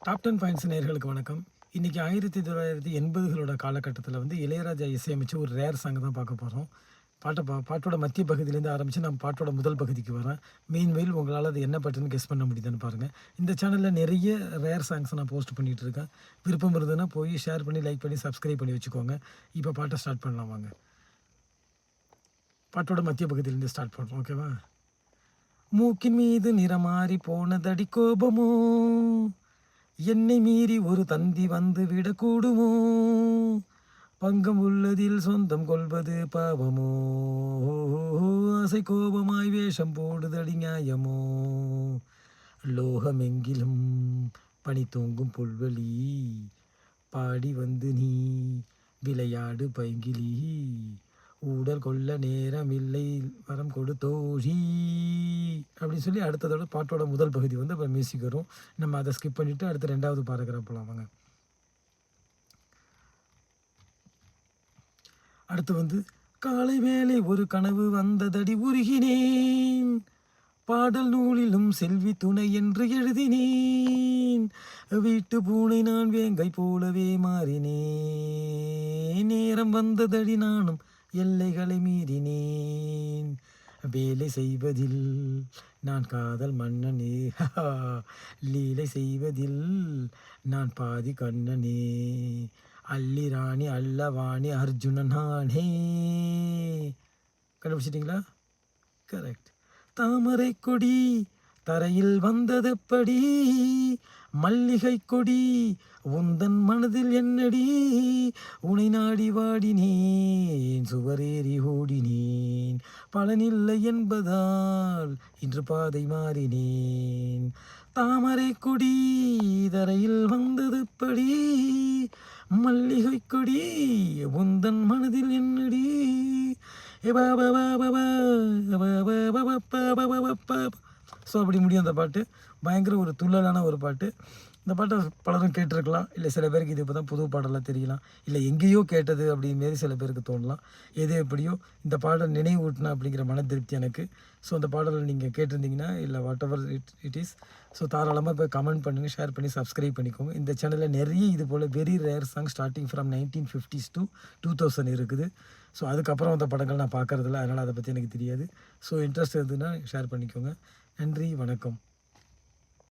Top 10 points நேயர்களுக்கு வணக்கம். இன்றைக்கி 1980களோட காலகட்டத்தில் வந்து இளையராஜா இசையமைச்சு ஒரு ரேர் சாங் தான் பார்க்க போகிறோம். பாட்டோட மத்திய பகுதியிலேருந்து ஆரம்பித்து நான் பாட்டோட முதல் பகுதிக்கு வரேன். மெயின்வெயில் உங்களால் அது என்ன பாட்டுன்னு கெஸ் பண்ண முடியுதுன்னு பாருங்கள். இந்த சேனலில் நிறைய ரேர் சாங்ஸ் நான் போஸ்ட் பண்ணிகிட்டு இருக்கேன். விருப்பம் இருந்ததுன்னா போய் ஷேர் பண்ணி, லைக் பண்ணி, சப்ஸ்கிரைப் பண்ணி வச்சுக்கோங்க. இப்போ பாட்டை ஸ்டார்ட் பண்ணலாம் வாங்க. பாட்டோட மத்திய பகுதியிலேருந்து ஸ்டார்ட் பண்ணுறோம், ஓகேவா? மூக்கின் மீது நிறமாறி போனதடி கோபமோ, என்னை மீறி ஒரு தந்தி வந்து விடக்கூடுமோ, பங்கம் உள்ளதில் சொந்தம் கொள்வது பாவமோ, ஆசை கோபமாய் வேஷம் போடுதடி நியாயமோ, லோகமெங்கிலும் பனி தூங்கும் புல்வெளி, பாடி வந்து நீ விளையாடு பைங்கிலி, ஊடல் கொள்ள நேரம் இல்லை வரம் கொடு தோழி அப்படின்னு சொல்லி அடுத்ததோட பாட்டோட முதல் பகுதி வந்து அப்புறம் மியூசிக் வரும். நம்ம அதை ஸ்கிப் பண்ணிவிட்டு அடுத்த ரெண்டாவது பாராகிராஃப் போகலாம் வாங்க. அடுத்து வந்து காலை வேளை ஒரு கனவு வந்ததடி உருகினேன், பாடல் நூலிலும் செல்வி துணை என்று எழுதினேன், வீட்டு பூனை நான் வேங்கை போலவே மாறினேன், நேரம் வந்ததடி நானும் எல்லைகளை மீறினேன், வேலை செய்வதில் நான் காதல் மன்னனே, லீலை செய்வதில் நான் பாதி கண்ணனே, அல்லி ராணி அல்லவாணி அர்ஜுனன் நானே. கண்டுபிடிச்சிட்டிங்களா? கரெக்ட். தாமரை கொடி தரையில் வந்ததெப்படி, மல்லிகை கொடி உந்தன் மனதில் என்னடி, உனை நாடி வாடினேன் சுவரேறி ஓடினேன், பலனில்லை என்பதால் இன்று பாதை மாறினேன், தாமரை கொடி தரையில் வந்ததெப்படி, மல்லிகை கொடி உந்தன் மனதில் என்னடி. ஸோ அப்படி முடியும் அந்த பாட்டு. பயங்கர ஒரு துள்ளலான ஒரு பாட்டு. இந்த பாட்டை பலரும் கேட்டிருக்கலாம், இல்லை சில பேருக்கு இது இப்போ தான் புது பாடலாக தெரியலாம், இல்லை எங்கேயோ கேட்டது அப்படிமாரி சில பேருக்கு தோணலாம். எது எப்படியோ இந்த பாடல் நினைவூட்டினா அப்படிங்கிற மன திருப்தி எனக்கு. ஸோ அந்த பாடலை நீங்கள் கேட்டிருந்தீங்கன்னா இல்லை what ever it is, so தாராளமாக இப்போ கமெண்ட் பண்ணுங்கள், ஷேர் பண்ணி சப்ஸ்கிரைப் பண்ணிக்கோங்க. இந்த சேனலில் நிறைய இது போல் very rare song starting from 1950s to 2000 இருக்குது. ஸோ அதுக்கப்புறம் அந்த படங்கள் நான் பார்க்குறதில்ல, அதனால் அதை பற்றி எனக்கு தெரியாது. ஸோ இன்ட்ரெஸ்ட் இருந்ததுன்னா ஷேர் பண்ணிக்கோங்க. நன்றி, வணக்கம்.